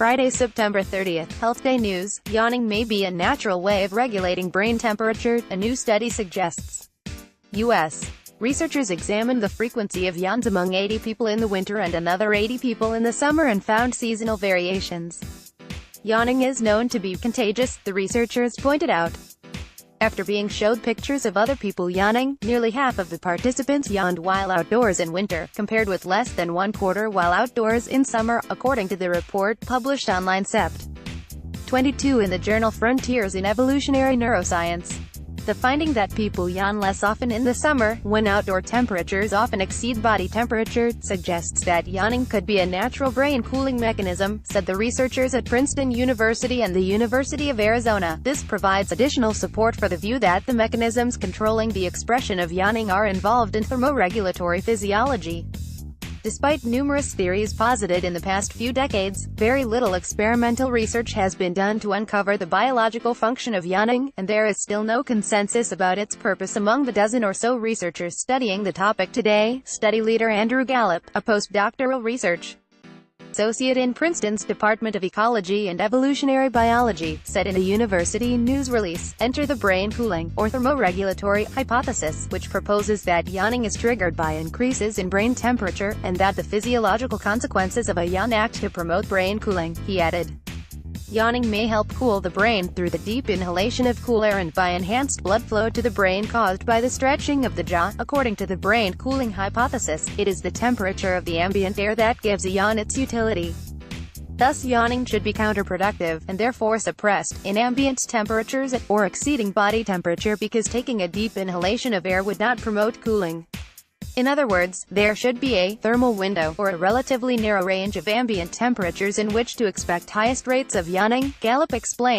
Friday, September 30th, Health Day News. Yawning may be a natural way of regulating brain temperature, a new study suggests. U.S. researchers examined the frequency of yawns among 80 people in the winter and another 80 people in the summer and found seasonal variations. Yawning is known to be contagious, the researchers pointed out. After being showed pictures of other people yawning, nearly half of the participants yawned while outdoors in winter, compared with less than one-quarter while outdoors in summer, according to the report published online Sept. 22 in the journal Frontiers in Evolutionary Neuroscience. The finding that people yawn less often in the summer, when outdoor temperatures often exceed body temperature, suggests that yawning could be a natural brain cooling mechanism, said the researchers at Princeton University and the University of Arizona. This provides additional support for the view that the mechanisms controlling the expression of yawning are involved in thermoregulatory physiology. Despite numerous theories posited in the past few decades, very little experimental research has been done to uncover the biological function of yawning, and there is still no consensus about its purpose among the dozen or so researchers studying the topic today. Study leader Andrew Gallup, a postdoctoral research associate in Princeton's Department of Ecology and Evolutionary Biology, said in a university news release, "Enter the brain cooling, or thermoregulatory, hypothesis, which proposes that yawning is triggered by increases in brain temperature, and that the physiological consequences of a yawn act to promote brain cooling," he added. Yawning may help cool the brain through the deep inhalation of cool air and by enhanced blood flow to the brain caused by the stretching of the jaw. According to the brain cooling hypothesis, it is the temperature of the ambient air that gives a yawn its utility. Thus yawning should be counterproductive, and therefore suppressed, in ambient temperatures at, or exceeding body temperature, because taking a deep inhalation of air would not promote cooling. In other words, there should be a thermal window, or a relatively narrow range of ambient temperatures in which to expect highest rates of yawning, Gallup explained.